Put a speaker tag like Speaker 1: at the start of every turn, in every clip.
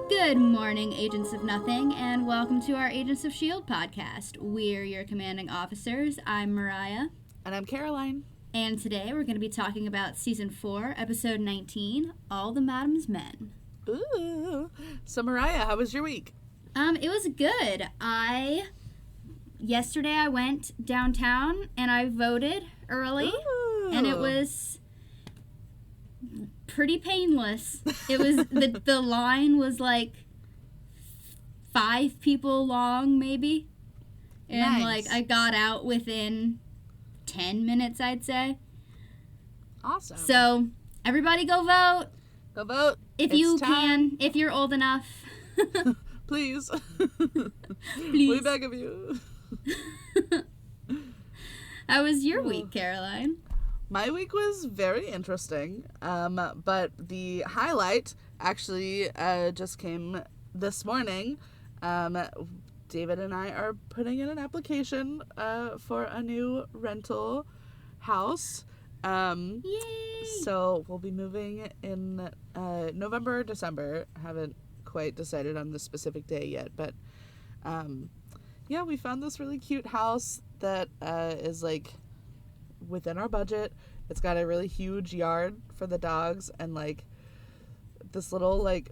Speaker 1: Good morning, Agents of Nothing, and welcome to our Agents of S.H.I.E.L.D. podcast. We're your commanding officers. I'm Mariah.
Speaker 2: And I'm Caroline.
Speaker 1: And today we're going to be talking about Season 4, Episode 19, All the Madam's Men.
Speaker 2: Ooh. So, Mariah, how was your week?
Speaker 1: It was good. Yesterday I went downtown and I voted early.
Speaker 2: Ooh.
Speaker 1: And it was pretty painless. It was, the line was like 5 people long, maybe. And
Speaker 2: nice.
Speaker 1: I got out within 10 minutes, I'd say.
Speaker 2: Awesome.
Speaker 1: So, everybody go vote.
Speaker 2: Go vote.
Speaker 1: If you can, if you're old enough.
Speaker 2: Please.
Speaker 1: Please.
Speaker 2: We beg of you.
Speaker 1: How was your week, Caroline?
Speaker 2: My week was very interesting, but the highlight actually just came this morning. David and I are putting in an application for a new rental house.
Speaker 1: Yay!
Speaker 2: So we'll be moving in November or December. Haven't quite decided on the specific day yet, but yeah, we found this really cute house that is like within our budget. It's got a really huge yard for the dogs and like this little like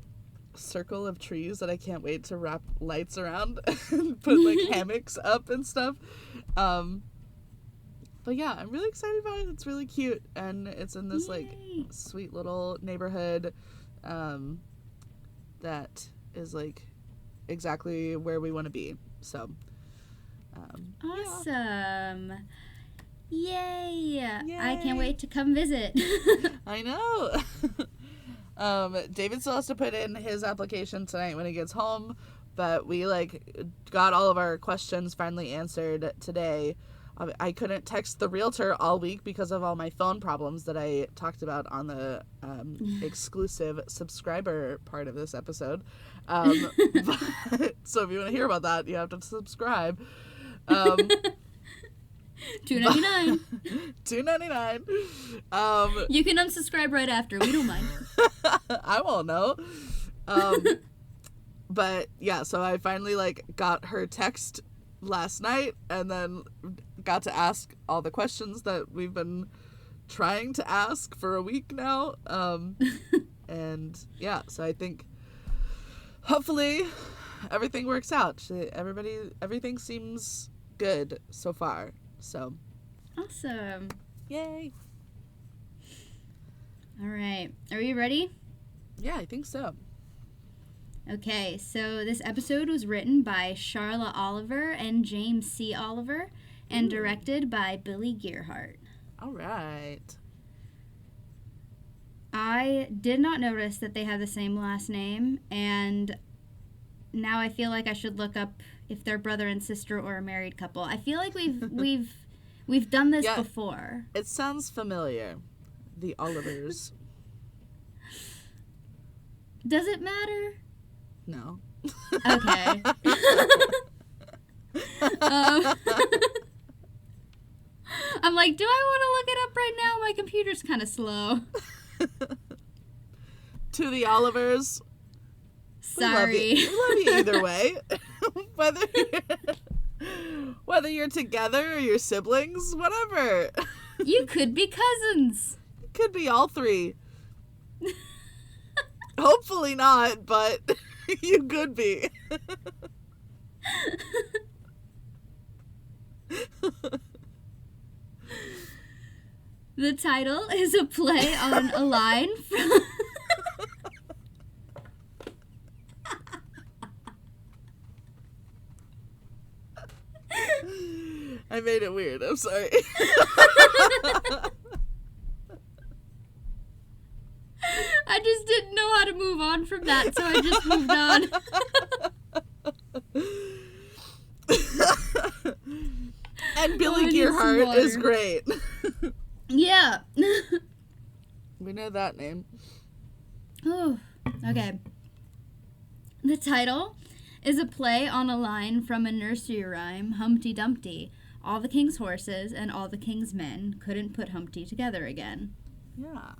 Speaker 2: circle of trees that I can't wait to wrap lights around and put like hammocks up and stuff. But yeah, I'm really excited about it. It's really cute and it's in this like sweet little neighborhood that is like exactly where we want to be. So
Speaker 1: awesome. Yeah. Yay! I can't
Speaker 2: Yay.
Speaker 1: wait to come visit.
Speaker 2: I know. David still has to put in his application tonight when he gets home, but we like got all of our questions finally answered today. I couldn't text the realtor all week because of all my phone problems that I talked about on the exclusive subscriber part of this episode. So if you want to hear about that, you have to subscribe.
Speaker 1: $2.99.
Speaker 2: $2.99.
Speaker 1: You can unsubscribe right after. We don't mind.
Speaker 2: I won't know. But yeah, so I finally like got her text last night and then got to ask all the questions that we've been trying to ask for a week now. And yeah, so I think hopefully everything works out. Everything seems good so far. So
Speaker 1: Awesome.
Speaker 2: yay.
Speaker 1: All right. Are you ready?
Speaker 2: Yeah, I think so.
Speaker 1: Okay, so this episode was written by Charla Oliver and James C. Oliver and directed by Billy Gearhart.
Speaker 2: All right.
Speaker 1: I did not notice that they have the same last name, and now I feel like I should look up if they're brother and sister or a married couple. I feel like we've done this before.
Speaker 2: It sounds familiar. The Olivers.
Speaker 1: Does it matter?
Speaker 2: No.
Speaker 1: Okay. I'm like, do I want to look it up right now? My computer's kind of slow.
Speaker 2: To the Olivers.
Speaker 1: Sorry.
Speaker 2: We love you either way. Whether you're together or your siblings, whatever.
Speaker 1: You could be cousins.
Speaker 2: It could be all three. Hopefully not, but you could be.
Speaker 1: The title is a play on a line from...
Speaker 2: I made it weird. I'm sorry.
Speaker 1: I just didn't know how to move on from that, so I just moved on.
Speaker 2: And Billy Gearhart is great.
Speaker 1: Yeah.
Speaker 2: We know that name.
Speaker 1: Oh, okay. The title is a play on a line from a nursery rhyme, Humpty Dumpty. All the king's horses and all the king's men couldn't put Humpty together again.
Speaker 2: Yeah.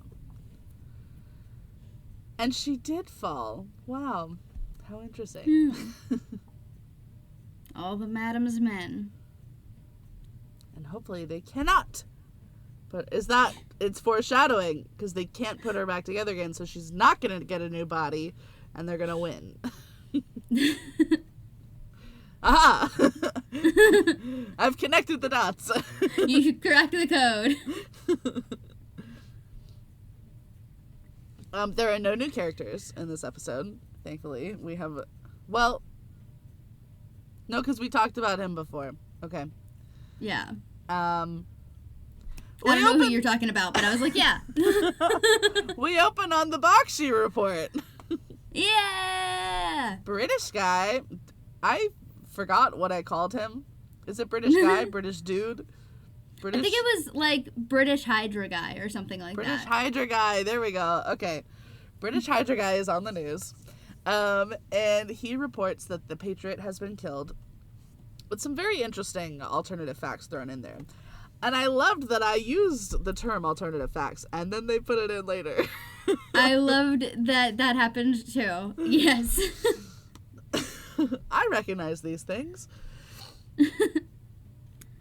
Speaker 2: And she did fall. Wow. How interesting.
Speaker 1: All the madam's men.
Speaker 2: And hopefully they cannot. But it's foreshadowing, because they can't put her back together again, so she's not going to get a new body, and they're going to win. Aha! I've connected the dots.
Speaker 1: You cracked the code.
Speaker 2: There are no new characters in this episode, thankfully. We have, well, no, because we talked about him before. Okay.
Speaker 1: Yeah.
Speaker 2: I
Speaker 1: don't know who you're talking about, but I was like, yeah.
Speaker 2: We open on the Bakshi report.
Speaker 1: Yeah!
Speaker 2: British guy. I forgot what I called him. Is it British guy? British dude? British?
Speaker 1: I think it was like British Hydra guy or something like that.
Speaker 2: British Hydra guy. There we go. Okay. British Hydra guy is on the news. And he reports that the Patriot has been killed, with some very interesting alternative facts thrown in there. And I loved that I used the term alternative facts, and then they put it in later.
Speaker 1: I loved that happened too. Yes.
Speaker 2: I recognize these things.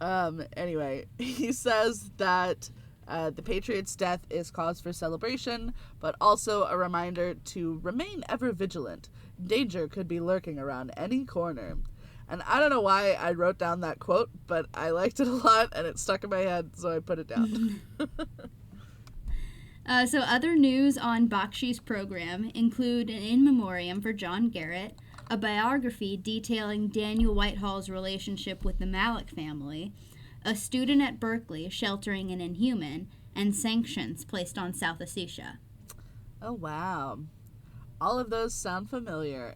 Speaker 2: Anyway, he says that the Patriot's death is cause for celebration, but also a reminder to remain ever vigilant. Danger could be lurking around any corner. And I don't know why I wrote down that quote, but I liked it a lot, and it stuck in my head, so I put it down.
Speaker 1: So other news on Bakshi's program include an in memoriam for John Garrett, a biography detailing Daniel Whitehall's relationship with the Malik family, a student at Berkeley sheltering an Inhuman, and sanctions placed on South Ossetia.
Speaker 2: Oh, wow. All of those sound familiar.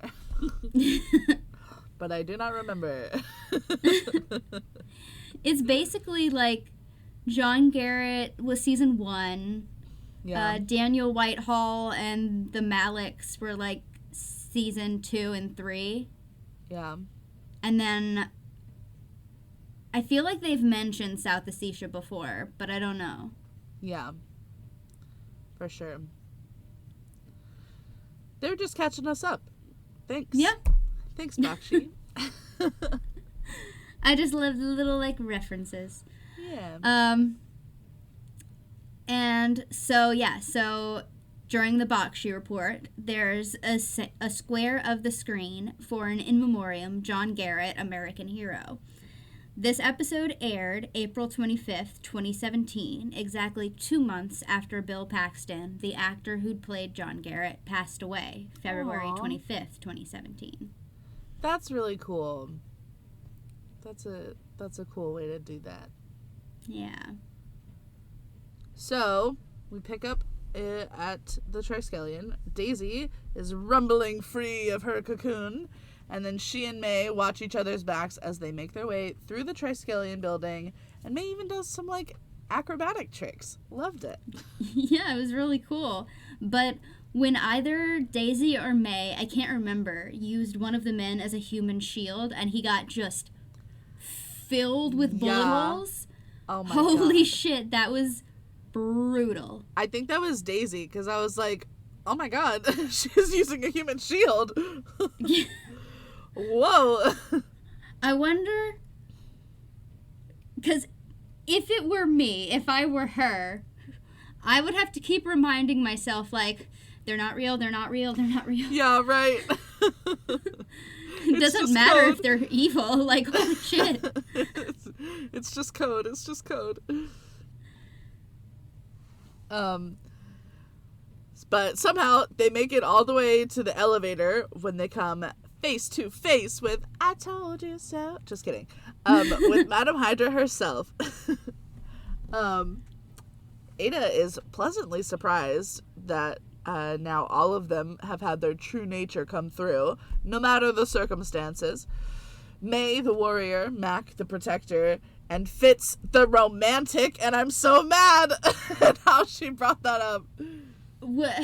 Speaker 2: But I do not remember.
Speaker 1: It's basically like John Garrett was season 1.
Speaker 2: Yeah.
Speaker 1: Daniel Whitehall and the Maliks were like season 2 and 3.
Speaker 2: Yeah.
Speaker 1: And then I feel like they've mentioned South Ossetia before, but I don't know.
Speaker 2: Yeah. For sure. They're just catching us up. Thanks.
Speaker 1: Yeah.
Speaker 2: Thanks, Bakshi.
Speaker 1: I just love the little like references.
Speaker 2: Yeah.
Speaker 1: And so during the Bakshi report, there's a square of the screen for an in memoriam John Garrett, American hero. This episode aired April 25th, 2017, exactly 2 months after Bill Paxton, the actor who'd played John Garrett, passed away, February 25th, 2017.
Speaker 2: That's really cool. That's a cool way to do that.
Speaker 1: Yeah.
Speaker 2: So, we pick up at the Triskelion. Daisy is rumbling free of her cocoon, and then she and May watch each other's backs as they make their way through the Triskelion building, and May even does some, like, acrobatic tricks. Loved it.
Speaker 1: Yeah, it was really cool. But when either Daisy or May, I can't remember, used one of the men as a human shield, and he got just filled with bullet holes.
Speaker 2: Oh my
Speaker 1: Holy
Speaker 2: God.
Speaker 1: shit, that was brutal.
Speaker 2: I think that was Daisy, because I was like, oh my God, she's using a human shield. Whoa.
Speaker 1: I wonder, because if it were me, if I were her, I would have to keep reminding myself, like, they're not real, they're not real, they're not real.
Speaker 2: Yeah, right.
Speaker 1: It doesn't matter if they're evil. Like, holy shit.
Speaker 2: It's just code. It's just code. But somehow they make it all the way to the elevator when they come face to face with "I told you so." Just kidding. With Madam Hydra herself. Ada is pleasantly surprised that now all of them have had their true nature come through, no matter the circumstances. May, the warrior, Mac, the protector, and Fitz, the romantic, and I'm so mad at how she brought that up.
Speaker 1: What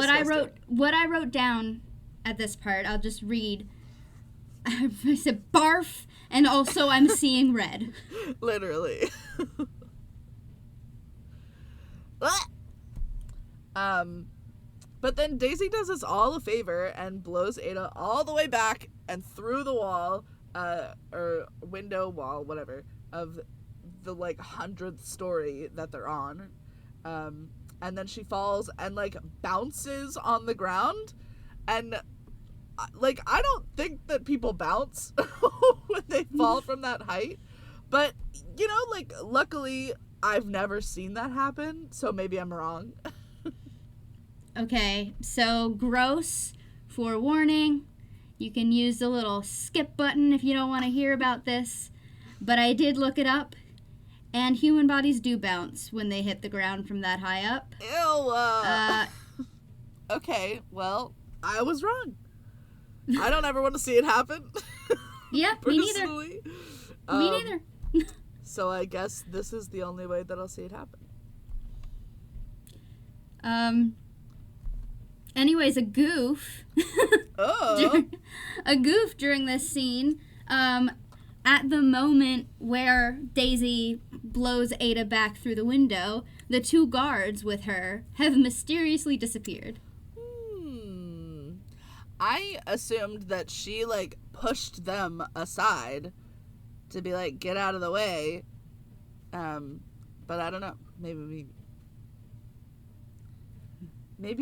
Speaker 1: I wrote down at this part, I'll just read. I said barf, and also I'm seeing red.
Speaker 2: Literally. But then Daisy does us all a favor and blows Ada all the way back and through the wall, or window, wall, whatever, of the, like, 100th story that they're on. And then she falls and, like, bounces on the ground. And, like, I don't think that people bounce when they fall from that height. But, you know, like, luckily, I've never seen that happen, so maybe I'm wrong.
Speaker 1: Okay, so gross forewarning. You can use the little skip button if you don't want to hear about this. But I did look it up, and human bodies do bounce when they hit the ground from that high up.
Speaker 2: Ew. Okay, well, I was wrong. I don't ever want to see it happen.
Speaker 1: Yeah, me neither. Me neither.
Speaker 2: So I guess this is the only way that I'll see it happen.
Speaker 1: Anyways, a goof.
Speaker 2: Oh.
Speaker 1: A goof during this scene. At the moment where Daisy blows Ada back through the window, the 2 guards with her have mysteriously disappeared.
Speaker 2: I assumed that she, like, pushed them aside to be like, get out of the way. But I don't know. Maybe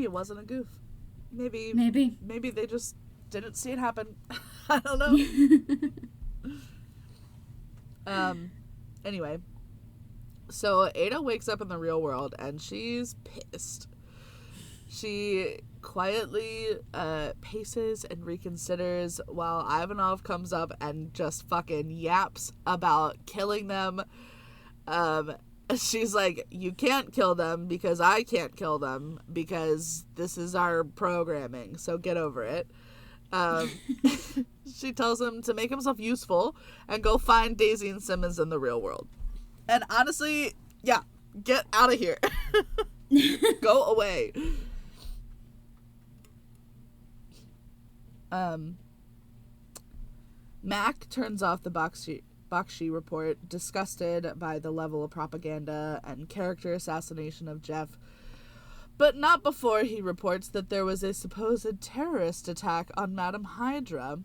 Speaker 2: it wasn't a goof. Maybe they just didn't see it happen. I don't know. Anyway, so Ada wakes up in the real world and she's pissed. She quietly paces and reconsiders while Ivanov comes up and just fucking yaps about killing them. She's like, you can't kill them because I can't kill them because this is our programming, so get over it. She tells him to make himself useful and go find Daisy and Simmons in the real world. And honestly, yeah, get out of here. Go away. Mac turns off the Bakshi report, disgusted by the level of propaganda and character assassination of Jeff, but not before he reports that there was a supposed terrorist attack on Madame Hydra,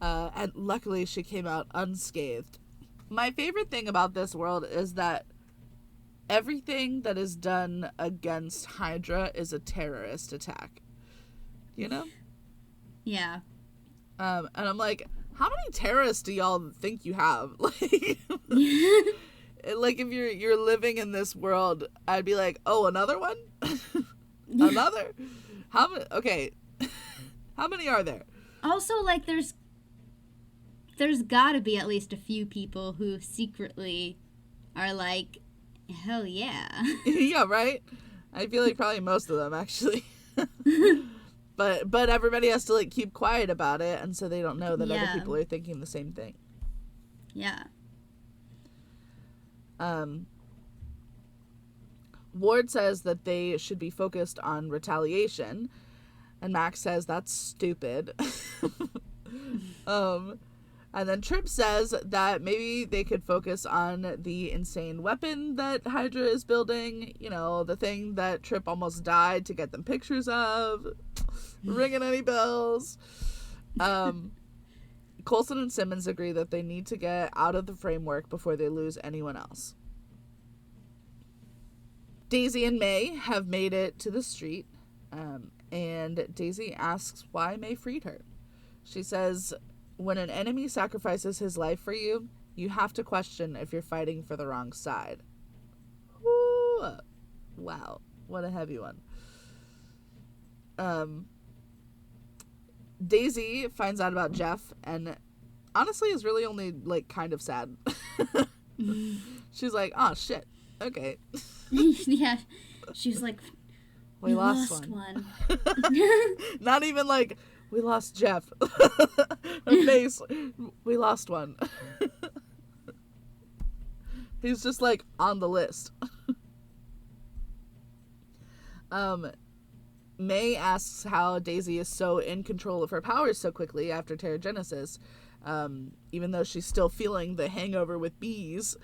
Speaker 2: and luckily she came out unscathed. My favorite thing about this world is that everything that is done against Hydra is a terrorist attack. You know?
Speaker 1: Yeah.
Speaker 2: And I'm like, how many terrorists do y'all think you have? Like, like if you're living in this world, I'd be like, oh, another one? Another? How many? Okay. How many are there?
Speaker 1: Also, like, there's gotta be at least a few people who secretly are like, hell yeah.
Speaker 2: Yeah, right? I feel like probably most of them, actually. But everybody has to, like, keep quiet about it, and so they don't know that other people are thinking the same thing.
Speaker 1: Yeah.
Speaker 2: Ward says that they should be focused on retaliation, and Max says that's stupid. And then Tripp says that maybe they could focus on the insane weapon that Hydra is building, you know, the thing that Tripp almost died to get them pictures of. Ringing any bells. Coulson and Simmons agree that they need to get out of the framework before they lose anyone else. Daisy and May have made it to the street, and Daisy asks why May freed her. She says, when an enemy sacrifices his life for you, you have to question if you're fighting for the wrong side. Woo! Wow, what a heavy one. Daisy finds out about Jeff and honestly is really only, like, kind of sad. She's like, oh shit, okay.
Speaker 1: Yeah, she's like, we lost one.
Speaker 2: Not even like, we lost Jeff. Her face, we lost one. He's just, like, on the list. May asks how Daisy is so in control of her powers so quickly after Terrigenesis, even though she's still feeling the hangover with bees.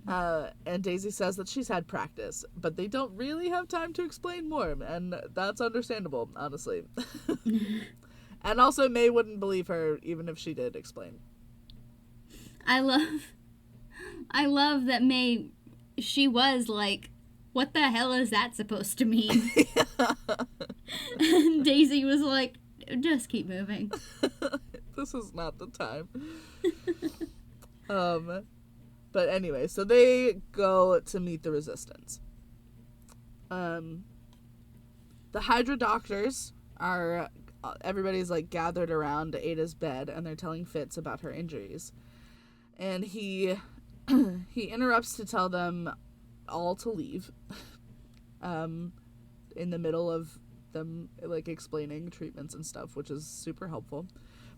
Speaker 2: And Daisy says that she's had practice, but they don't really have time to explain more, and that's understandable, honestly. And also, May wouldn't believe her even if she did explain.
Speaker 1: I love that May, she was like, what the hell is that supposed to mean? And Daisy was like, just keep moving.
Speaker 2: This is not the time. But anyway, so they go to meet the resistance. The Hydra doctors are, everybody's like gathered around Ada's bed, and they're telling Fitz about her injuries. And he interrupts to tell them all to leave, in the middle of them like explaining treatments and stuff, which is super helpful.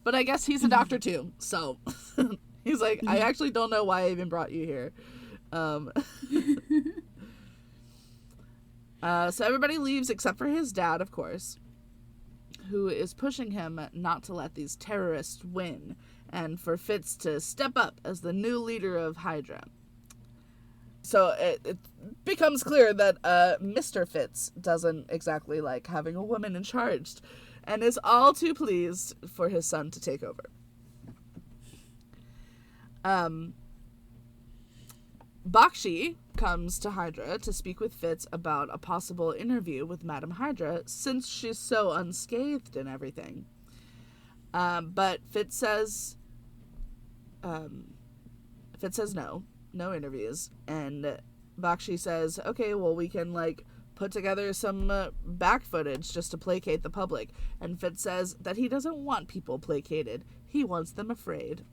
Speaker 2: But I guess he's a doctor too, so he's like, I actually don't know why I even brought you here. So everybody leaves except for his dad, of course, who is pushing him not to let these terrorists win, and for Fitz to step up as the new leader of Hydra. So it becomes clear that Mr. Fitz doesn't exactly like having a woman in charge, and is all too pleased for his son to take over. Bakshi comes to Hydra to speak with Fitz about a possible interview with Madame Hydra, since she's so unscathed and everything. But Fitz says no interviews, and Bakshi says, okay, well, we can like put together some back footage just to placate the public. And Fitz says that he doesn't want people placated, he wants them afraid.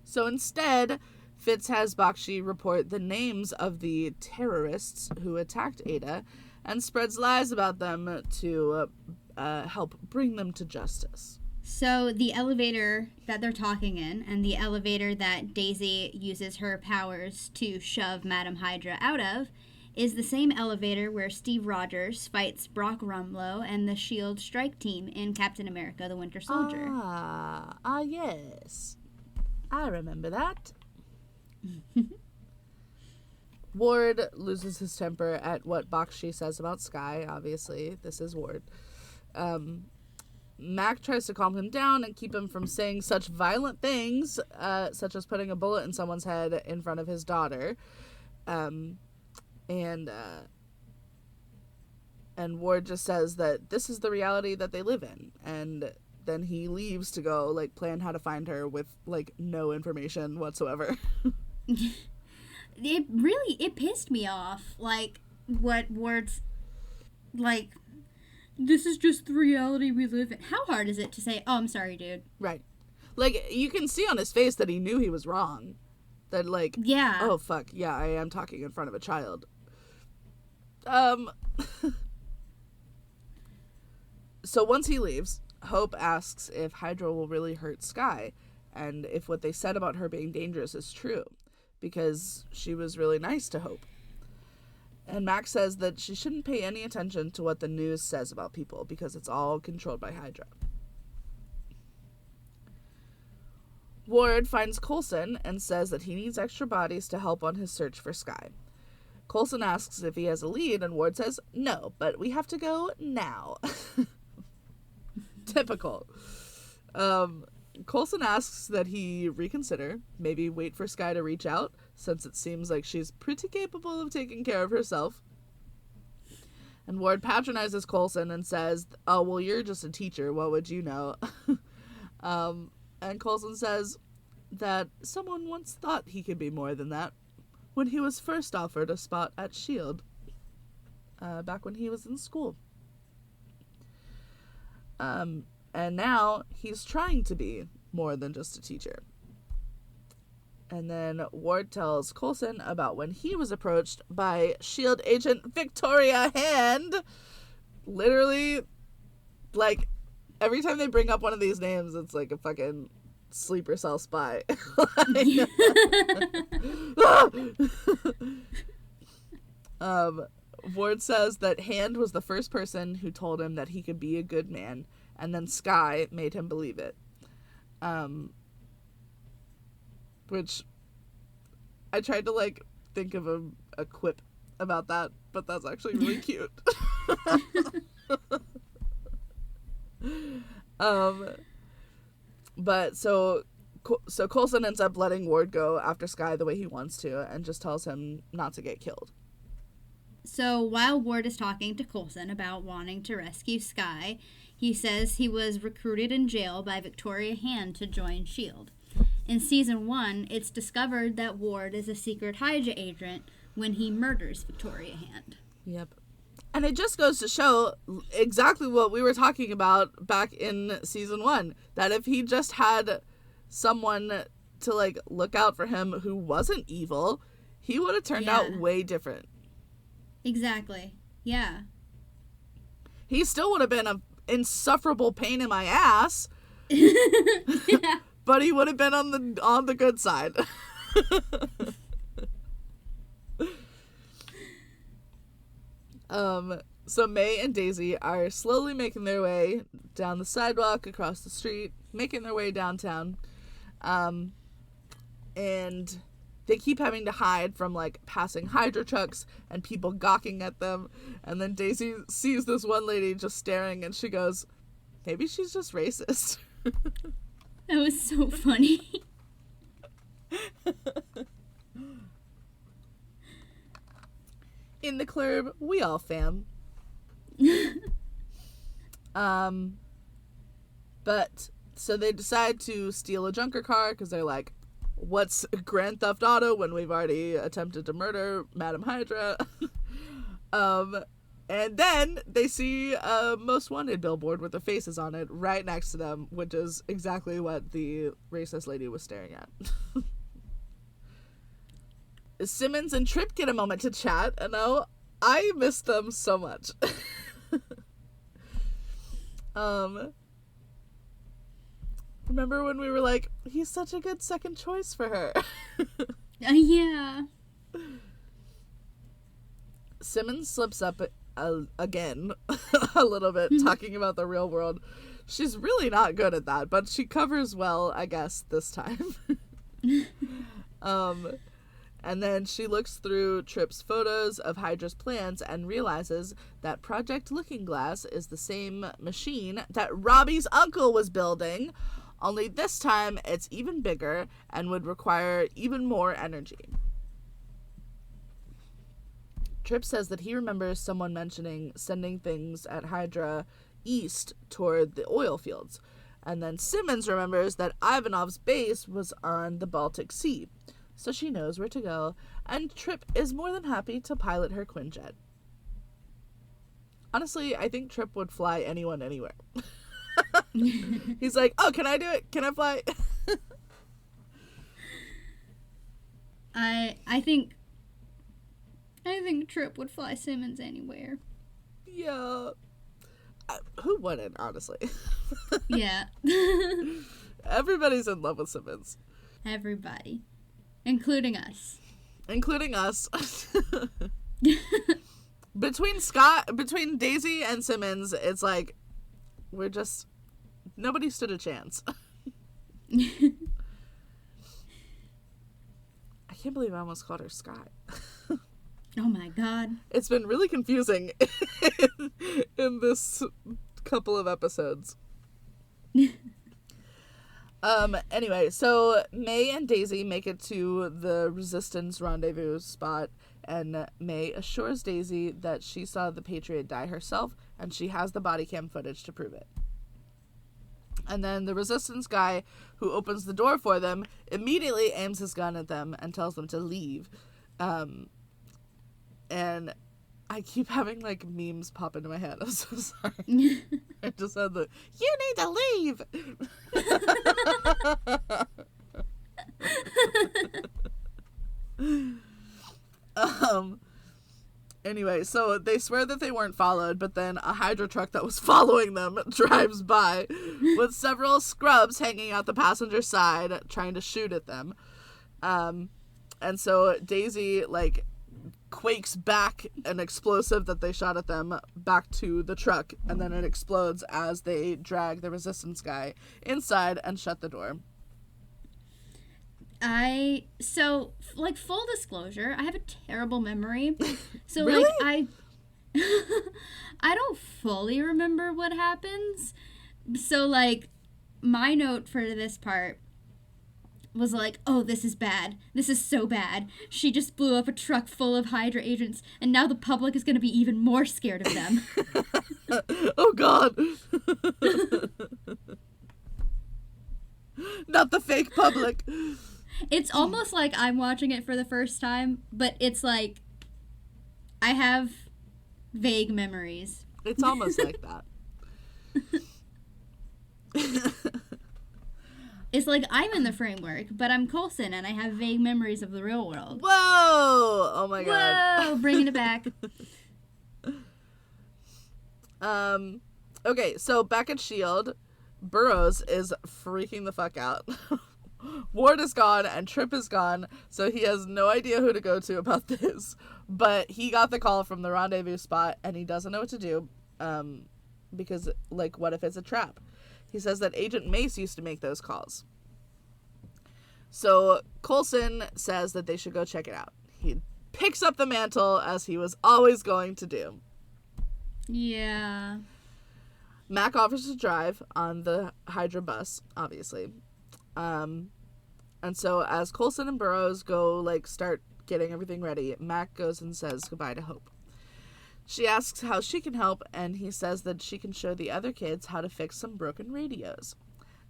Speaker 2: So instead, Fitz has Bakshi report the names of the terrorists who attacked Ada, and spreads lies about them to help bring them to justice.
Speaker 1: So the elevator that they're talking in, and the elevator that Daisy uses her powers to shove Madame Hydra out of, is the same elevator where Steve Rogers fights Brock Rumlow and the S.H.I.E.L.D. strike team in Captain America: The Winter Soldier.
Speaker 2: Yes. I remember that. Ward loses his temper at what Bakshi says about Skye. Obviously, this is Ward. Mac tries to calm him down and keep him from saying such violent things, such as putting a bullet in someone's head in front of his daughter. And Ward just says that this is the reality that they live in. And then he leaves to go, like, plan how to find her with, like, no information whatsoever.
Speaker 1: It pissed me off. Like, what Ward's, like, this is just the reality we live in. How hard is it to say, oh, I'm sorry, dude?
Speaker 2: Right. Like, you can see on his face that he knew he was wrong. That, like,
Speaker 1: yeah.
Speaker 2: Oh, fuck, yeah, I am talking in front of a child. So once he leaves, Hope asks if Hydra will really hurt Skye, and if what they said about her being dangerous is true, because she was really nice to Hope. And Max says that she shouldn't pay any attention to what the news says about people, because it's all controlled by Hydra. Ward finds Coulson and says that he needs extra bodies to help on his search for Skye. Coulson asks if he has a lead, and Ward says, no, but we have to go now. Typical. Coulson asks that he reconsider, maybe wait for Skye to reach out, since it seems like she's pretty capable of taking care of herself. And Ward patronizes Coulson and says, oh, well, you're just a teacher, what would you know? And Coulson says that someone once thought he could be more than that when he was first offered a spot at S.H.I.E.L.D. Back when he was in school. And now he's trying to be more than just a teacher. And then Ward tells Coulson about when he was approached by S.H.I.E.L.D. agent Victoria Hand. Literally, like, every time they bring up one of these names, it's like a fucking sleeper cell spy. Ward says that Hand was the first person who told him that he could be a good man, and then Skye made him believe it. Which I tried to, like, think of a quip about that, but that's actually really cute. But so Coulson ends up letting Ward go after Skye the way he wants to, and just tells him not to get killed.
Speaker 1: So while Ward is talking to Coulson about wanting to rescue Skye, he says he was recruited in jail by Victoria Hand to join S.H.I.E.L.D. In Season 1, it's discovered that Ward is a secret Hydra agent when he murders Victoria Hand.
Speaker 2: Yep. And it just goes to show exactly what we were talking about back in Season 1, that if he just had someone to, like, look out for him who wasn't evil, he would have turned out way different.
Speaker 1: Exactly. Yeah.
Speaker 2: He still would have been an insufferable pain in my ass.
Speaker 1: Yeah.
Speaker 2: But he would have been on the good side. So May and Daisy are slowly making their way down the sidewalk, across the street, making their way downtown. And they keep having to hide from, like, passing Hydra trucks and people gawking at them. And then Daisy sees this one lady just staring, and she goes, maybe she's just racist.
Speaker 1: That was so funny.
Speaker 2: In the club, we all fam. But so they decide to steal a junker car because they're like, what's Grand Theft Auto when we've already attempted to murder Madam Hydra? And then they see a Most Wanted billboard with their faces on it right next to them, which is exactly what the racist lady was staring at. Simmons and Tripp get a moment to chat, and I miss them so much. Remember when we were like, he's such a good second choice for her?
Speaker 1: Yeah.
Speaker 2: Simmons slips up again a little bit, talking about the real world. She's really not good at that, but she covers well, I guess, this time. And then she looks through Tripp's photos of Hydra's plans and realizes that Project Looking Glass is the same machine that Robbie's uncle was building, only this time it's even bigger and would require even more energy. Tripp says that he remembers someone mentioning sending things at Hydra east toward the oil fields. And then Simmons remembers that Ivanov's base was on the Baltic Sea, so she knows where to go, and Tripp is more than happy to pilot her Quinjet. Honestly, I think Tripp would fly anyone anywhere. He's like, oh, can I do it? Can I fly?
Speaker 1: I think Tripp would fly Simmons anywhere.
Speaker 2: Yeah. Who wouldn't, honestly?
Speaker 1: Yeah.
Speaker 2: Everybody's in love with Simmons.
Speaker 1: Everybody. Including us.
Speaker 2: Including us. Between Daisy and Simmons, it's like, nobody stood a chance. I can't believe I almost called her Scott.
Speaker 1: Oh my god.
Speaker 2: It's been really confusing in this couple of episodes. Anyway, so May and Daisy make it to the Resistance rendezvous spot, and May assures Daisy that she saw the Patriot die herself, and she has the body cam footage to prove it. And then the Resistance guy who opens the door for them immediately aims his gun at them and tells them to leave. And I keep having, like, memes pop into my head. I'm so sorry. I just had the, you need to leave! Anyway, so they swear that they weren't followed, but then a Hydra truck that was following them drives by with several scrubs hanging out the passenger side trying to shoot at them. And so Daisy, like, quakes back an explosive that they shot at them back to the truck, and then it explodes as they drag the Resistance guy inside and shut the door.
Speaker 1: Like, full disclosure, I have a terrible memory. So,
Speaker 2: Really?
Speaker 1: like, I don't fully remember what happens. So, like, my note for this part was like, oh, this is bad. This is so bad. She just blew up a truck full of Hydra agents, and now the public is going to be even more scared of them.
Speaker 2: Oh, God. Not the fake public.
Speaker 1: It's almost like I'm watching it for the first time, but it's like I have vague memories.
Speaker 2: It's almost like that.
Speaker 1: It's like I'm in the framework, but I'm Coulson, and I have vague memories of the real world.
Speaker 2: Whoa! Oh my God.
Speaker 1: Whoa! Bringing it back.
Speaker 2: Okay, so back at S.H.I.E.L.D., Burroughs is freaking the fuck out. Ward is gone and Trip is gone, so he has no idea who to go to about this. But he got the call from the rendezvous spot, and he doesn't know what to do, because, like, what if it's a trap? He says that Agent Mace used to make those calls. So Coulson says that they should go check it out. He picks up the mantle, as he was always going to do.
Speaker 1: Yeah.
Speaker 2: Mac offers to drive on the Hydra bus, obviously. And so as Coulson and Burroughs go, like, start getting everything ready, Mac goes and says goodbye to Hope. She asks how she can help, and he says that she can show the other kids how to fix some broken radios.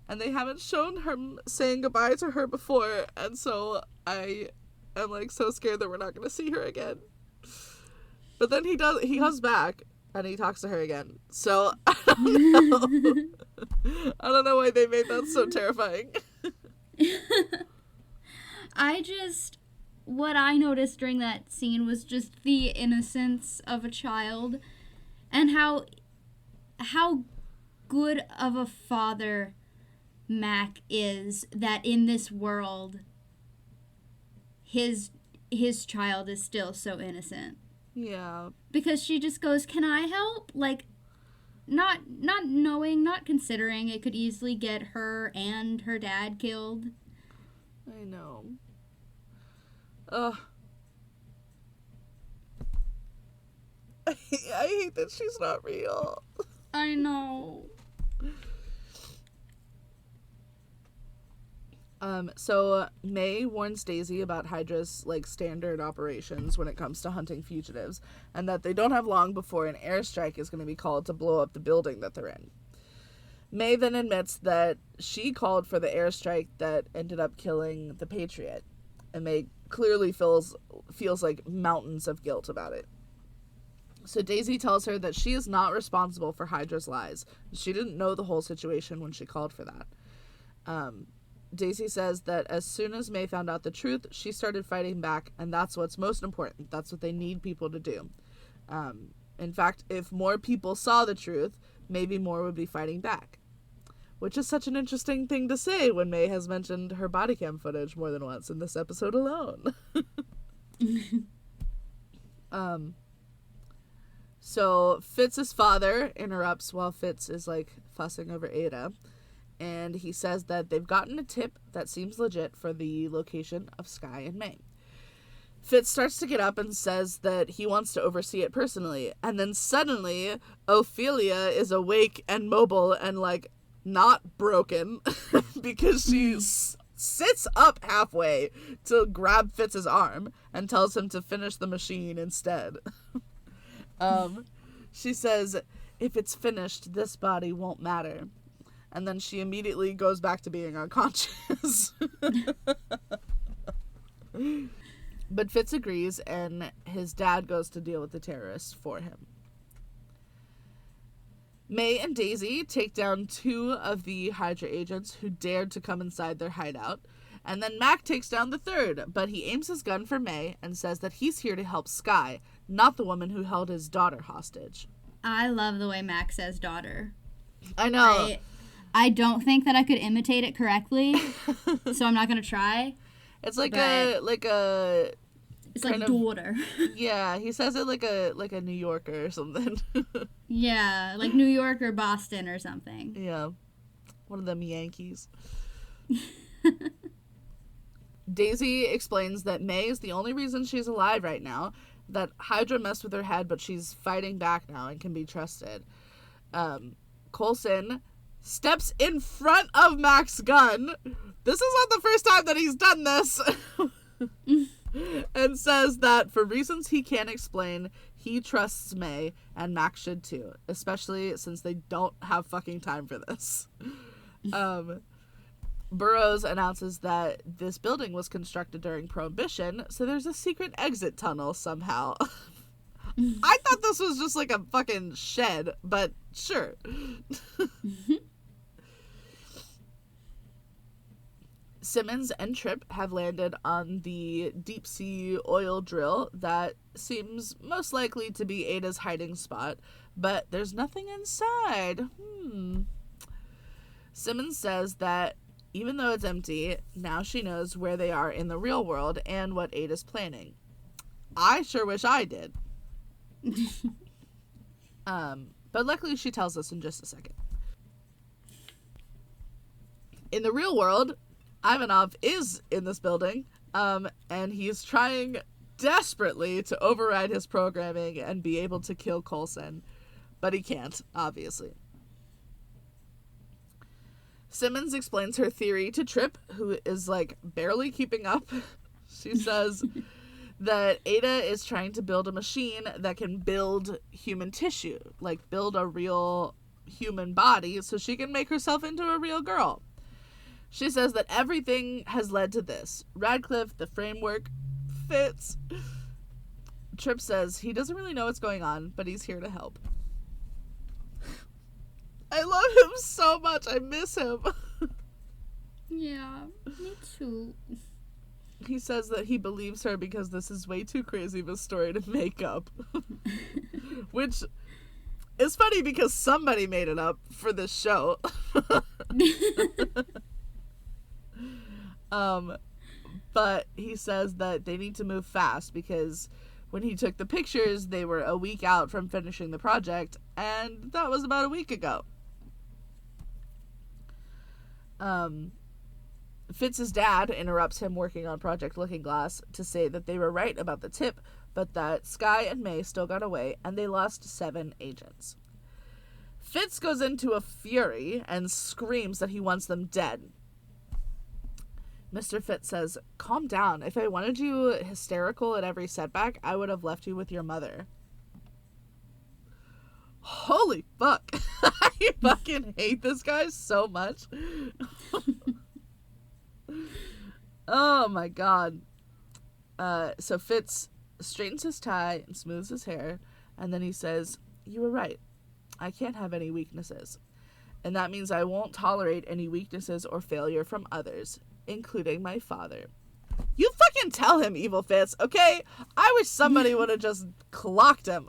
Speaker 2: And they haven't shown him saying goodbye to her before, and so I am, like, so scared that we're not going to see her again. But then he comes back, and he talks to her again. So, I don't know. I don't know why they made that so terrifying.
Speaker 1: What I noticed during that scene was just the innocence of a child, and how good of a father Mac is, that in this world his child is still so innocent.
Speaker 2: Yeah.
Speaker 1: Because she just goes, "Can I help?" Like, not knowing, not considering it could easily get her and her dad killed.
Speaker 2: I know. Ugh. I hate that she's not real.
Speaker 1: I know.
Speaker 2: So May warns Daisy about Hydra's, like, standard operations when it comes to hunting fugitives, and that they don't have long before an airstrike is going to be called to blow up the building that they're in. May then admits that she called for the airstrike that ended up killing the Patriot, and May clearly feels like mountains of guilt about it. So Daisy tells her that she is not responsible for Hydra's lies. She didn't know the whole situation when she called for that. Daisy says that as soon as May found out the truth, she started fighting back, and that's what's most important. That's what they need people to do. In fact, if more people saw the truth, maybe more would be fighting back. Which is such an interesting thing to say when May has mentioned her body cam footage more than once in this episode alone. So Fitz's father interrupts while Fitz is, like, fussing over Ada. And he says that they've gotten a tip that seems legit for the location of Skye and May. Fitz starts to get up and says that he wants to oversee it personally. And then suddenly, Ophelia is awake and mobile and, like, not broken because she sits up halfway to grab Fitz's arm and tells him to finish the machine instead. She says, if it's finished, this body won't matter. And then she immediately goes back to being unconscious. But Fitz agrees, and his dad goes to deal with the terrorists for him. May and Daisy take down 2 of the Hydra agents who dared to come inside their hideout, and then Mac takes down the 3rd, but he aims his gun for May and says that he's here to help Skye, not the woman who held his daughter hostage.
Speaker 1: I love the way Mac says daughter.
Speaker 2: I know.
Speaker 1: I don't think that I could imitate it correctly, so I'm not gonna try.
Speaker 2: It's like a
Speaker 1: it's like daughter.
Speaker 2: Yeah, he says it like a New Yorker or something.
Speaker 1: Yeah, like New York or Boston or something.
Speaker 2: Yeah, one of them Yankees. Daisy explains that May is the only reason she's alive right now, that Hydra messed with her head, but she's fighting back now and can be trusted. Coulson steps in front of Mac's gun. This is not the first time that he's done this. And says that for reasons he can't explain, he trusts May, and Mac should too, especially since they don't have fucking time for this. Burroughs announces that this building was constructed during Prohibition, so there's a secret exit tunnel somehow. I thought this was just like a fucking shed, but sure. Simmons and Tripp have landed on the deep sea oil drill that seems most likely to be Ada's hiding spot, but there's nothing inside. Simmons says that even though it's empty, now she knows where they are in the real world and what Ada's planning. I sure wish I did. But luckily she tells us in just a second. In the real world, Ivanov is in this building, and he's trying desperately to override his programming and be able to kill Coulson, but he can't, obviously. Simmons explains her theory to Tripp, who is, like, barely keeping up. She says that Ada is trying to build a machine that can build human tissue, like build a real human body, so she can make herself into a real girl. She says that everything has led to this. Radcliffe, the framework, Fitz. Tripp says he doesn't really know what's going on, but he's here to help. I love him so much. I miss him.
Speaker 1: Yeah, me too.
Speaker 2: He says that he believes her because this is way too crazy of a story to make up. Which is funny because somebody made it up for this show. But he says that they need to move fast because when he took the pictures, they were a week out from finishing the project, and that was about a week ago. Fitz's dad interrupts him working on Project Looking Glass to say that they were right about the tip, but that Skye and May still got away, and they lost 7 agents. Fitz goes into a fury and screams that he wants them dead. Mr. Fitz says, "Calm down. If I wanted you hysterical at every setback, I would have left you with your mother." Holy fuck. I fucking hate this guy so much. Oh my god. So Fitz straightens his tie and smooths his hair, and then he says, "You were right. I can't have any weaknesses. And that means I won't tolerate any weaknesses or failure from others, including my father." You fucking tell him, Evil Fitz, okay? I wish somebody would have just clocked him.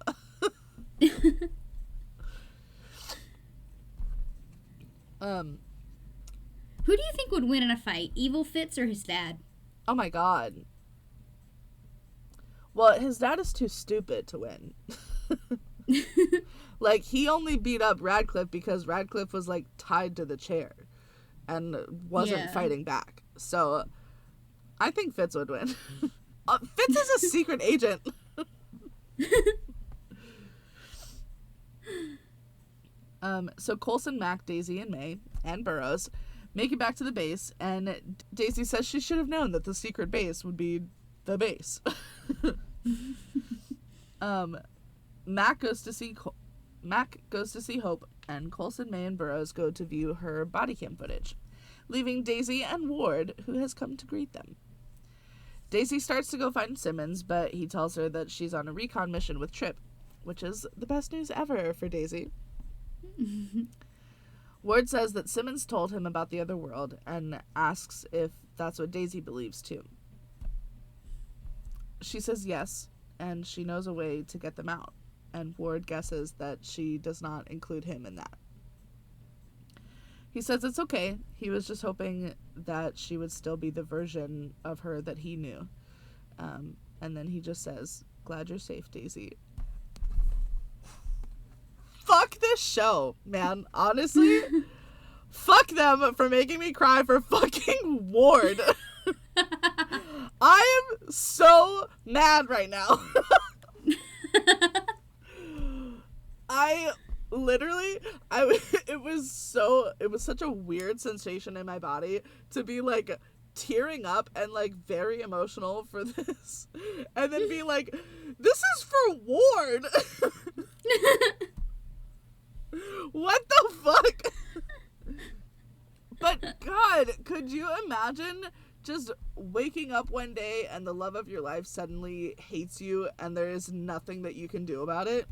Speaker 1: Who do you think would win in a fight, Evil Fitz or his dad?
Speaker 2: Oh my god. Well, his dad is too stupid to win. Like, he only beat up Radcliffe because Radcliffe was, like, tied to the chair and wasn't fighting back. So, I think Fitz would win. Fitz is a secret agent. So Coulson, Mac, Daisy, and May, and Burroughs make it back to the base, and Daisy says she should have known that the secret base would be the base. Mac goes to see Hope, and Coulson, May, and Burroughs go to view her body cam footage, leaving Daisy and Ward, who has come to greet them. Daisy starts to go find Simmons, but he tells her that she's on a recon mission with Tripp, which is the best news ever for Daisy. Ward says that Simmons told him about the other world and asks if that's what Daisy believes too. She says yes, and she knows a way to get them out, and Ward guesses that she does not include him in that. He says it's okay, he was just hoping that she would still be the version of her that he knew. And then he just says, "Glad you're safe, Daisy." Fuck this show, man. Honestly, fuck them for making me cry for fucking Ward. so mad right now. It was such a weird sensation in my body to be like tearing up and like very emotional for this, and then be like, this is for Ward. What the fuck? But God, could you imagine just waking up one day and the love of your life suddenly hates you and there is nothing that you can do about it?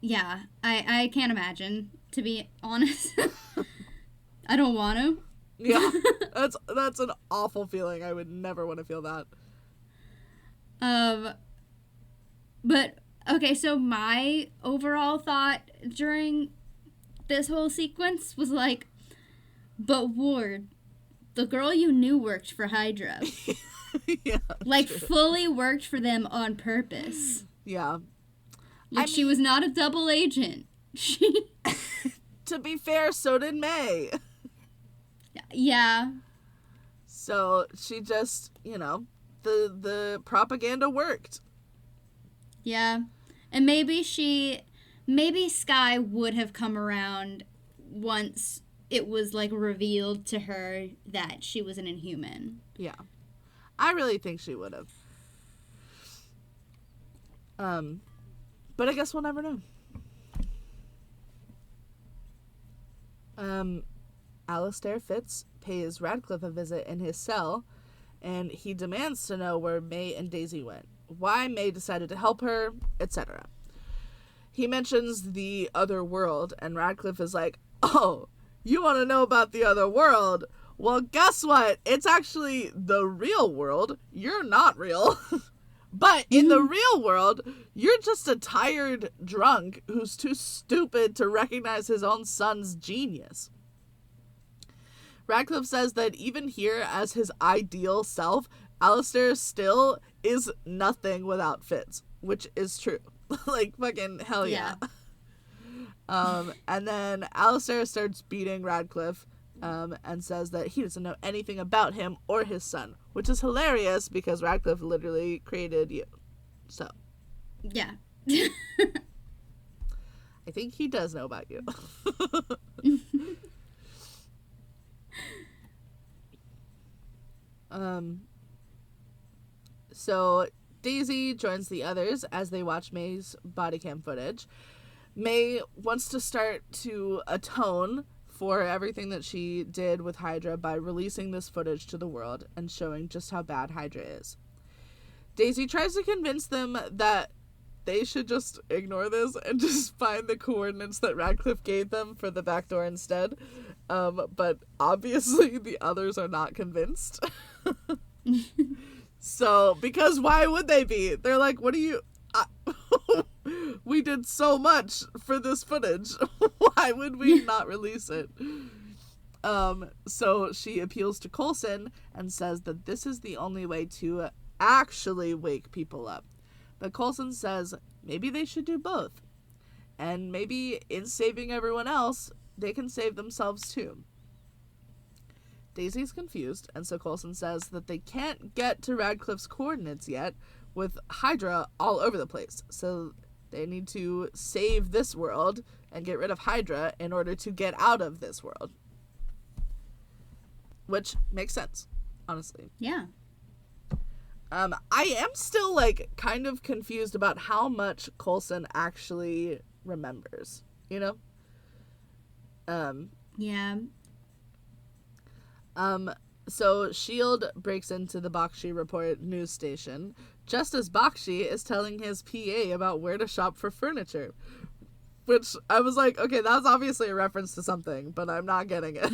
Speaker 1: Yeah, I can't imagine, to be honest. I don't want to.
Speaker 2: Yeah, that's an awful feeling. I would never want to feel that.
Speaker 1: But, okay, so my overall thought during this whole sequence was like, but Ward, the girl you knew worked for Hydra.
Speaker 2: Yeah.
Speaker 1: Like,
Speaker 2: true.
Speaker 1: fully worked for them on purpose.
Speaker 2: Yeah.
Speaker 1: Like, she was not a double agent.
Speaker 2: To be fair, so did May.
Speaker 1: Yeah.
Speaker 2: So she just, the propaganda worked.
Speaker 1: Yeah. And maybe Skye would have come around once it was, like, revealed to her that she was an Inhuman.
Speaker 2: Yeah. I really think she would have. But I guess we'll never know. Alistair Fitz pays Radcliffe a visit in his cell, and he demands to know where May and Daisy went, why May decided to help her, etc. He mentions the other world, and Radcliffe is like, oh, you want to know about the other world? Well, guess what? It's actually the real world. You're not real. But in the real world, you're just a tired drunk who's too stupid to recognize his own son's genius. Radcliffe says that even here, as his ideal self, Alistair still is nothing without Fitz, which is true. Like, fucking hell yeah. And then Alistair starts beating Radcliffe, and says that he doesn't know anything about him or his son, which is hilarious because Radcliffe literally created you. So.
Speaker 1: Yeah.
Speaker 2: I think he does know about you. So Daisy joins the others as they watch May's body cam footage. May wants to start to atone for everything that she did with Hydra by releasing this footage to the world and showing just how bad Hydra is. Daisy tries to convince them that they should just ignore this and just find the coordinates that Radcliffe gave them for the back door instead. But obviously the others are not convinced. So, because why would they be? They're like, what do you... we did so much for this footage. Why would we not release it? So she appeals to Coulson and says that this is the only way to actually wake people up. But Coulson says maybe they should do both. And maybe in saving everyone else, they can save themselves too. Daisy's confused, and so Coulson says that they can't get to Radcliffe's coordinates yet with Hydra all over the place. So they need to save this world and get rid of Hydra in order to get out of this world. Which makes sense, honestly.
Speaker 1: Yeah.
Speaker 2: I am still, like, kind of confused about how much Coulson actually remembers, you know?
Speaker 1: Yeah.
Speaker 2: So S.H.I.E.L.D. breaks into the Bakshi Report news station, just as Bakshi is telling his PA about where to shop for furniture. Which, I was like, okay, that's obviously a reference to something, but I'm not getting it.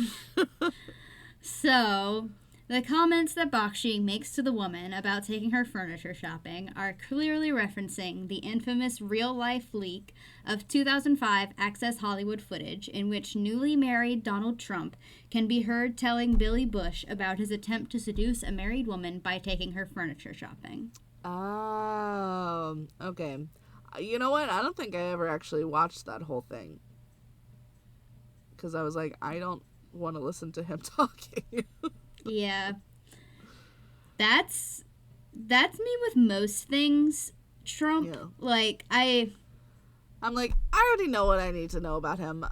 Speaker 1: So, the comments that Bakshi makes to the woman about taking her furniture shopping are clearly referencing the infamous real-life leak of 2005 Access Hollywood footage in which newly married Donald Trump can be heard telling Billy Bush about his attempt to seduce a married woman by taking her furniture shopping.
Speaker 2: Oh, okay. You know what? I don't think I ever actually watched that whole thing. Because I was like, I don't want to listen to him talking.
Speaker 1: Yeah. That's me with most things, Trump.
Speaker 2: Yeah.
Speaker 1: Like,
Speaker 2: I'm like, I already know what I need to know about him.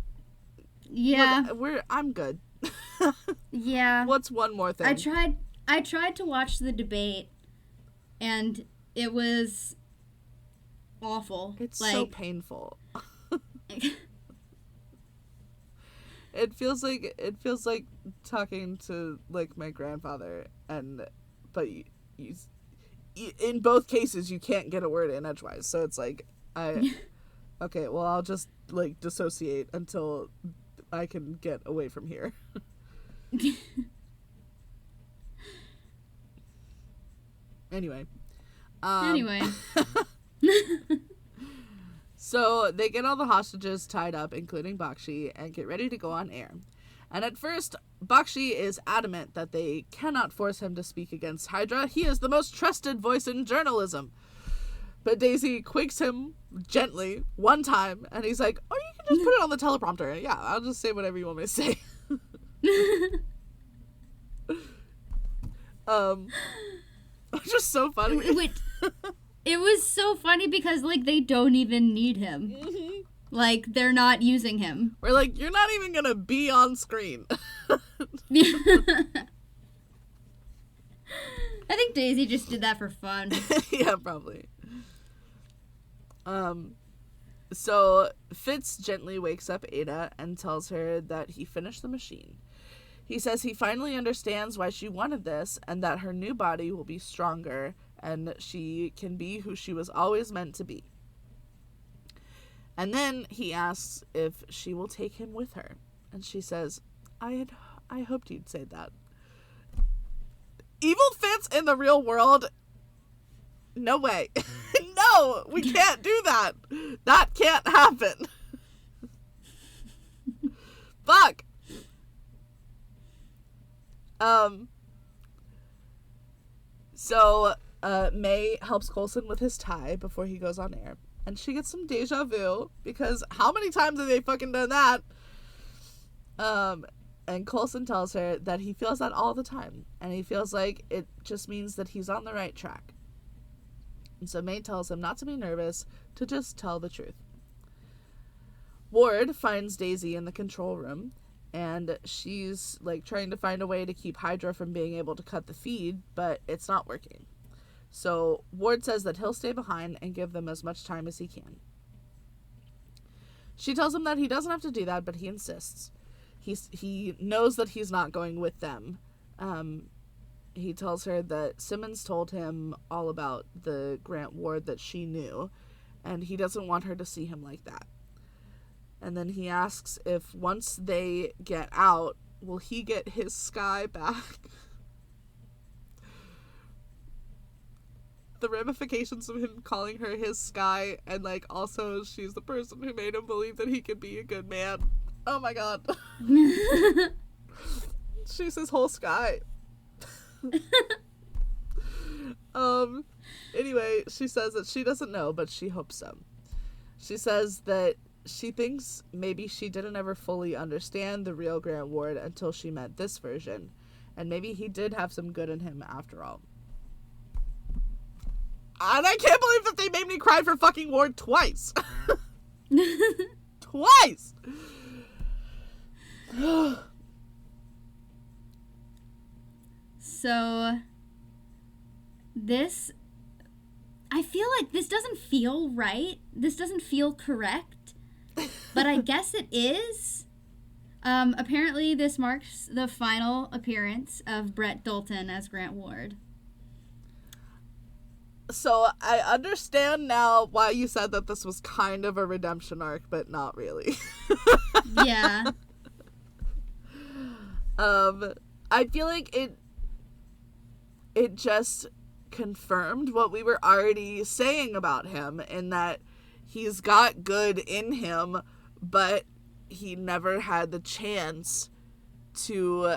Speaker 1: yeah.
Speaker 2: I'm good.
Speaker 1: Yeah.
Speaker 2: What's one more thing?
Speaker 1: I tried to watch the debate, and it was awful.
Speaker 2: It's
Speaker 1: like,
Speaker 2: so painful. It feels like talking to like my grandfather, but you in both cases you can't get a word in edgewise. So it's like okay, well I'll just like dissociate until I can get away from here. Anyway. So they get all the hostages tied up, including Bakshi, and get ready to go on air. And at first, Bakshi is adamant that they cannot force him to speak against Hydra. He is the most trusted voice in journalism. But Daisy quakes him gently one time, and he's like, oh, you can just put it on the teleprompter. Yeah, I'll just say whatever you want me to say. Just so funny.
Speaker 1: It was so funny because, like, they don't even need him.
Speaker 2: Mm-hmm.
Speaker 1: Like, they're not using him.
Speaker 2: We're like, you're not even gonna be on screen.
Speaker 1: I think Daisy just did that for fun.
Speaker 2: Yeah, probably. So Fitz gently wakes up Ada and tells her that he finished the machine. He says he finally understands why she wanted this and that her new body will be stronger and she can be who she was always meant to be. And then he asks if she will take him with her. And she says, I hoped you'd say that. Evil Fitz in the real world? No way. No, we can't do that. That can't happen. Fuck. So May helps Coulson with his tie before he goes on air. And she gets some deja vu, because how many times have they fucking done that? And Coulson tells her that he feels that all the time. And he feels like it just means that he's on the right track. And so May tells him not to be nervous, to just tell the truth. Ward finds Daisy in the control room, and she's like trying to find a way to keep Hydra from being able to cut the feed, but it's not working. So Ward says that he'll stay behind and give them as much time as he can. She tells him that he doesn't have to do that, but he insists. He knows that he's not going with them. He tells her that Simmons told him all about the Grant Ward that she knew, and he doesn't want her to see him like that. And then he asks if once they get out, will he get his sky back? The ramifications of him calling her his sky, and like also she's the person who made him believe that he could be a good man. Oh my god. She's his whole sky. Anyway, she says that she doesn't know, but she hopes so. She says that she thinks maybe she didn't ever fully understand the real Grant Ward until she met this version, and maybe he did have some good in him after all. And I can't believe that they made me cry for fucking Ward twice. Twice!
Speaker 1: So, I feel like this doesn't feel right. This doesn't feel correct. But I guess it is. Apparently this marks the final appearance of Brett Dalton as Grant Ward.
Speaker 2: So I understand now why you said that this was kind of a redemption arc, but not really.
Speaker 1: Yeah.
Speaker 2: I feel like it just confirmed what we were already saying about him, in that he's got good in him, but he never had the chance to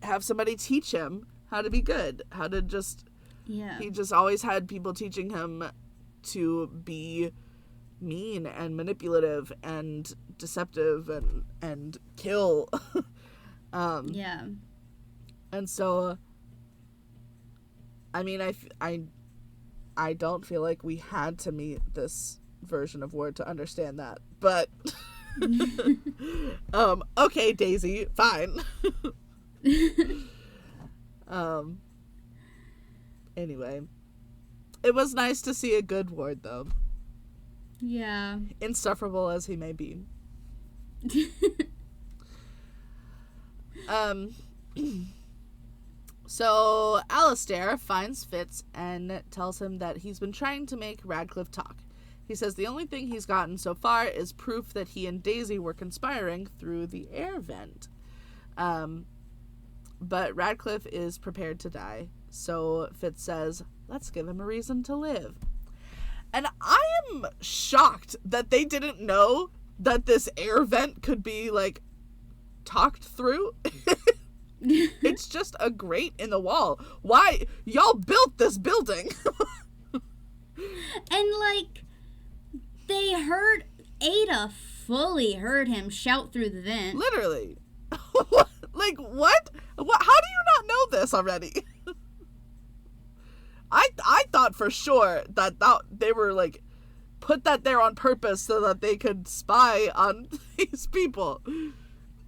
Speaker 2: have somebody teach him how to be good, how to just...
Speaker 1: Yeah.
Speaker 2: He just always had people teaching him to be mean and manipulative and deceptive and kill.
Speaker 1: Yeah.
Speaker 2: And so, I mean, I don't feel like we had to meet this version of Ward to understand that, but okay, Daisy, fine. Anyway, it was nice to see a good Ward, though.
Speaker 1: Yeah.
Speaker 2: Insufferable as he may be. So Alistair finds Fitz and tells him that he's been trying to make Radcliffe talk. He says the only thing he's gotten so far is proof that he and Daisy were conspiring through the air vent. But Radcliffe is prepared to die. So Fitz says, let's give him a reason to live. And I am shocked that they didn't know that this air vent could be, like, talked through. It's just a grate in the wall. Why? Y'all built this building.
Speaker 1: And, like, they heard, Ada fully heard him shout through the vent.
Speaker 2: Literally. Like, what? How do you not know this already? I thought for sure that they were, like, put that there on purpose so that they could spy on these people.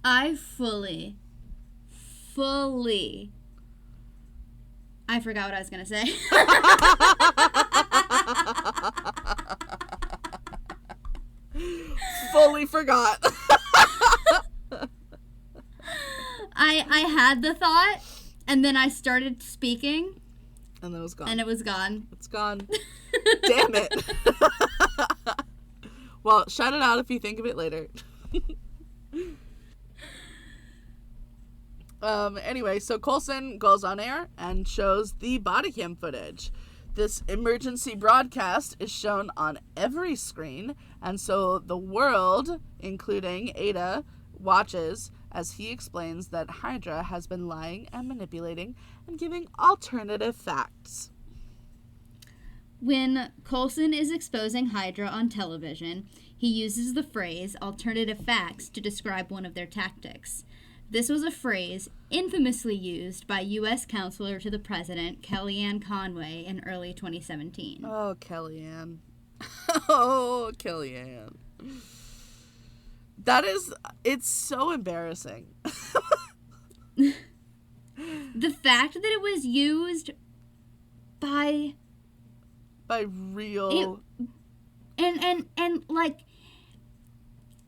Speaker 1: I fully. I forgot what I was going to say.
Speaker 2: Fully forgot.
Speaker 1: I had the thought, and then I started speaking.
Speaker 2: And then it was gone.
Speaker 1: And it was gone.
Speaker 2: It's gone. Damn it. Well, shout it out if you think of it later. Anyway, so Coulson goes on air and shows the body cam footage. This emergency broadcast is shown on every screen, and so the world, including Ada, watches as he explains that Hydra has been lying and manipulating and giving alternative facts.
Speaker 1: When Coulson is exposing Hydra on television, he uses the phrase alternative facts to describe one of their tactics. This was a phrase infamously used by U.S. Counselor to the President, Kellyanne Conway, in early 2017.
Speaker 2: Oh, Kellyanne. Oh, Kellyanne. It's so embarrassing.
Speaker 1: The fact that it was used by
Speaker 2: real...
Speaker 1: And like,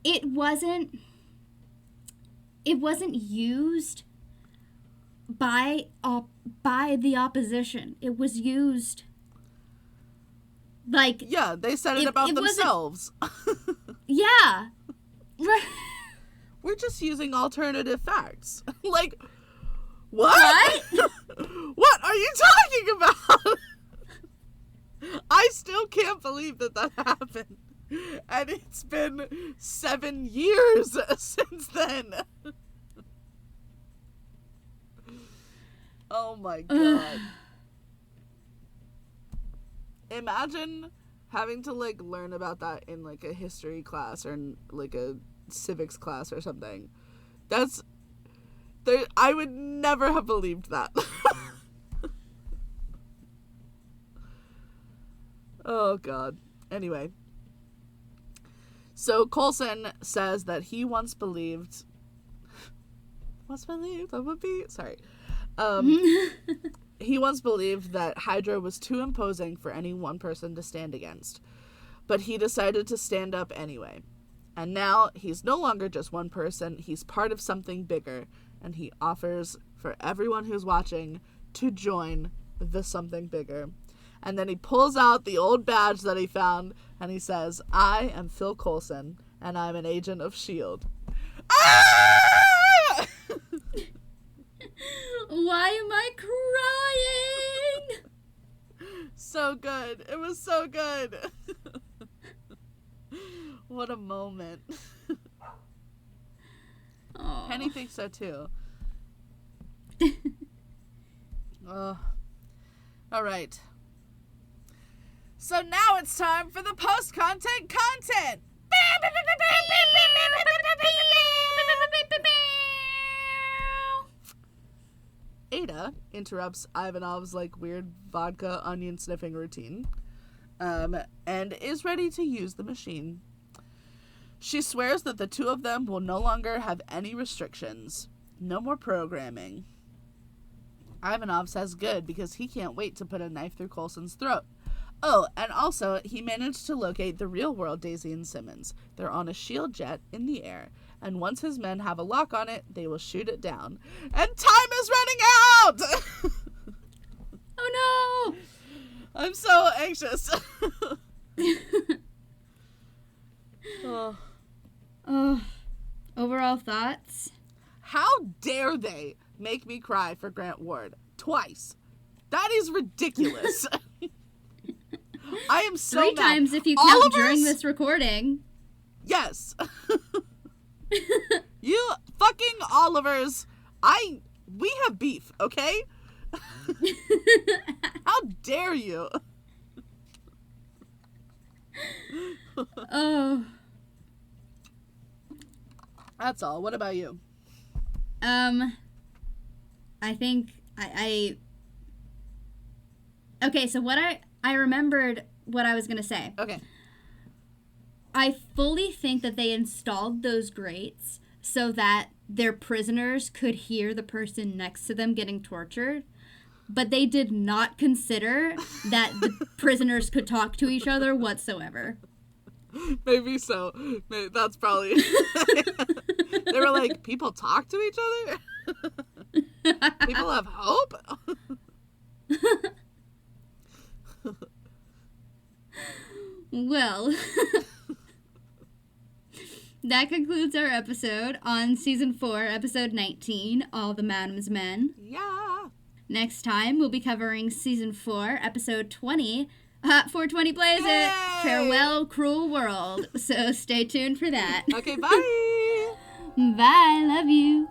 Speaker 1: it wasn't used by the opposition. It was used, like...
Speaker 2: Yeah, they said it about themselves.
Speaker 1: Yeah.
Speaker 2: We're just using alternative facts. Like, what? What are you talking about? I still can't believe that happened. And it's been 7 years since then. Oh my god. Imagine having to, like, learn about that in, like, a history class or in, like, a civics class or something. I would never have believed that. Oh god. Anyway. So Coulson says that he once believed... Sorry. He once believed that Hydra was too imposing for any one person to stand against. But he decided to stand up anyway. And now he's no longer just one person, he's part of something bigger. And he offers for everyone who's watching to join the something bigger. And then he pulls out the old badge that he found, and he says, I am Phil Coulson, and I'm an agent of S.H.I.E.L.D. Ah!
Speaker 1: Why am I crying?
Speaker 2: So good. It was so good. What a moment.
Speaker 1: Aww.
Speaker 2: Penny thinks so too. All right. So now it's time for the post-content content. Ada interrupts Ivanov's weird vodka onion sniffing routine, and is ready to use the machine. She swears that the two of them will no longer have any restrictions. No more programming. Ivanov says good because he can't wait to put a knife through Coulson's throat. Oh, and also, he managed to locate the real-world Daisy and Simmons. They're on a shield jet in the air, and once his men have a lock on it, they will shoot it down. And time is running out!
Speaker 1: Oh, no!
Speaker 2: I'm so anxious.
Speaker 1: Oh, overall thoughts?
Speaker 2: How dare they make me cry for Grant Ward twice? That is ridiculous. I am so
Speaker 1: Three
Speaker 2: mad.
Speaker 1: times if you count
Speaker 2: Oliver's?
Speaker 1: during this recording.
Speaker 2: Yes. You fucking Olivers. We have beef, okay? How dare you?
Speaker 1: Oh.
Speaker 2: That's all. What about you?
Speaker 1: I think okay, so what I remembered what I was going to say.
Speaker 2: Okay.
Speaker 1: I fully think that they installed those grates so that their prisoners could hear the person next to them getting tortured, but they did not consider that the prisoners could talk to each other whatsoever.
Speaker 2: Maybe so. That's probably... They were like, people talk to each other? People have hope?
Speaker 1: Well, that concludes our episode on Season 4, Episode 19, All the Madam's Men.
Speaker 2: Yeah.
Speaker 1: Next time, we'll be covering Season 4, Episode 20, 420 Plays It, Farewell, Cruel World. So stay tuned for that.
Speaker 2: Okay, bye.
Speaker 1: Bye, love you.